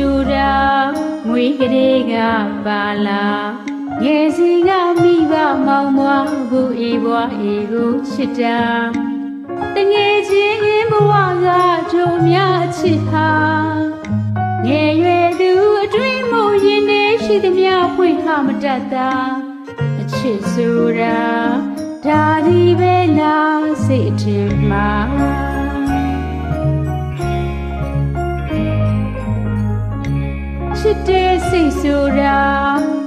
ဆိုတာငွေကလေးကပါလာငယ်စီကမိဘမောင်မွားကိုအေးဘွားအေးကိုချစ်တာတငယ်ချင်းဘဝကတို့များအချစ်ဟာငယ်ရွယ်သူအတွင်းမရင်နေရှိသမျှဖွင့်ခမတတ်တာအချစ်ဆိုတာဒါဒီပဲလားစိတ်အထင်မှာချစ်တဲ့စိတ်ဆိုတာ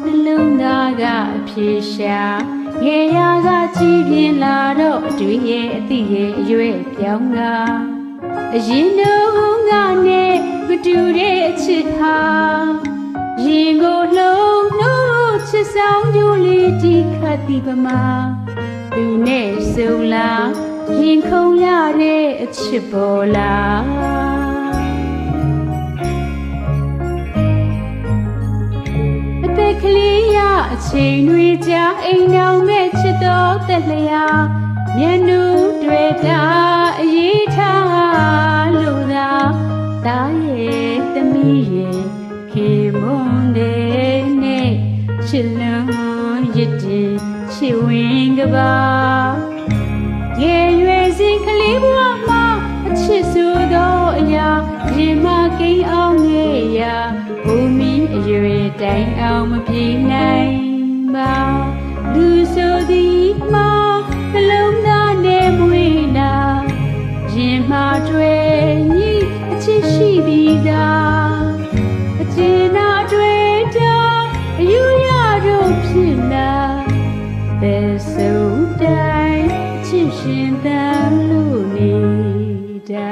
နှလုံးသားကအဖြေရှာငယ်ရာကကြည်ပြင်းလာတော့အတွေ့ရဲ့အသည့်ရဲ့အရွယ်ပြောင်းကအရင်တော့ငါနဲ့မတူတဲ့အချစ်ဟာရင်ကိုလုံးလို့ချစ်ဆောင်ကြလေးဒီခတ်ဒီပမာသူနဲ့ဆုံလာရင်ခုန်ရတဲ့အချစ်ပေါ်လာကလေးရအချိန်တွေကြာအိမ်တော်မဲ့ချစ်တော်သက်လျာမျက်နှာတွေတာအရေးထားလို့သာတားရဲ့သမီးရဲ့ခေမွန်တဲ့နဲ့ချစ်လုံးရစ်တဲ့ချစ်ဝင်ကပါငယ်ရွယ်စဉ်ကလေးဘဝမှာအချစ်ဆိုသောအရာရင်မကိန်းအောင်ငယ်ရာဘုံမီအရွယ်တိုင်အောင်မပြေနိုင်ပါလူဆိုသည်မှာနှလုံးသားနဲ့မွေးနာရင်မှာတွေ့ညီအချစ်ရှိသည်သာအကျဉ်းနာတွေ့တာအယူရတော့ဖြစ်လာတဲ့ဆိုတိုင်းချစ်ရှင်သာလို့နေတာ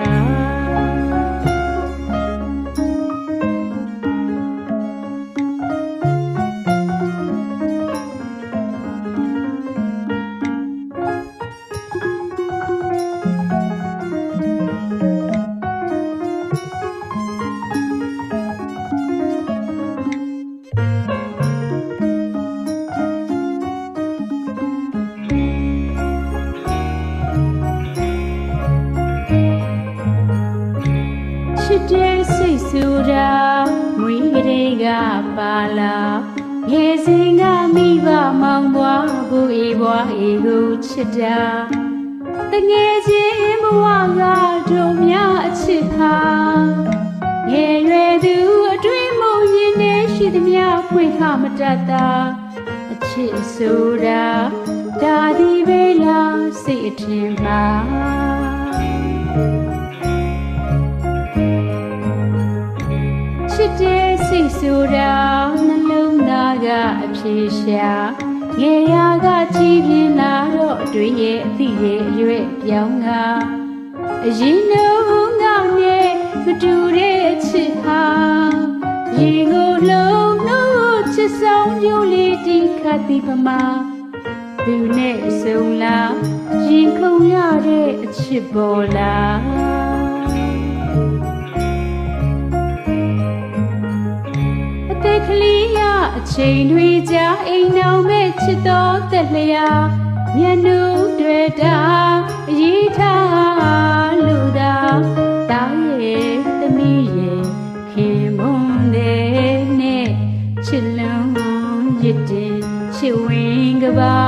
ချစ်တဲ့စိတ်ဆိုတာငွေကလေးကပါလာငယ်စဉ်ကမိဘမောင်ဘွားကိုအေးဘွားအေးကိုချစ်တာတငယ်ချင်းဘဝကတို့များအချစ်ဟာငယ်ရွယ်သူအတွင်းမရင်နေရှိသမျှဖွင့်ခမတတ်တာအချစ်ဆိုတာဒါဒီပဲလားစိတ်အထင်မှာချစ်တဲ့စိတ်ဆိုတာနှလုံးသားကအဖြေရှာငယ်ရာကကြည်ပြင်းလာတော့အတွေ့ရဲ့အသည့်ရဲ့အရွယ်ပြောင်းကအရင်တော့ငါနဲ့မတူတဲ့အချစ်ဟာရင်ကိုလုံးလို့ချစ်ဆောင်ကြလေးဒီခတ်ဒီပမာသူနဲ့ဆုံလာရင်ခုန်ရတဲ့အချစ်ပေါ်လာကလေးရအချိန်တွေကြာအိမ်တော်မဲ့ချစ်တော်သက်လျာမျက်နှာတွေတာအရေးထားလို့သာတားရဲ့သမီးရဲ့ခင်မွန်တဲ့နဲ့ချစ်လုံးရစ်တဲ့ချစ်ဝင်ကပါ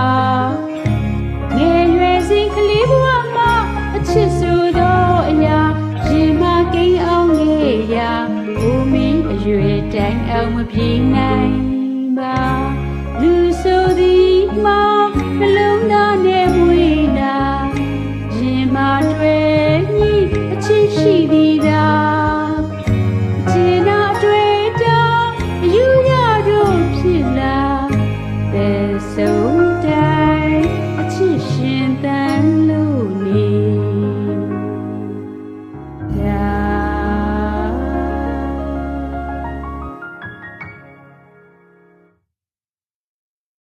ငယ်ရွယ်စဉ်ကလေးဘဝမှာအချစ်ဆိုသောအရာရင်မကိန်းအောင်ငယ်ရာဘုံမီအရွယ်တိုင်အောင်မပြေနိုင်ပါလူဆိုသည်မှာနှလုံးသားနဲ့မွေးနာရင်မတွေ့ညီအချစ်ရှိသည်သာ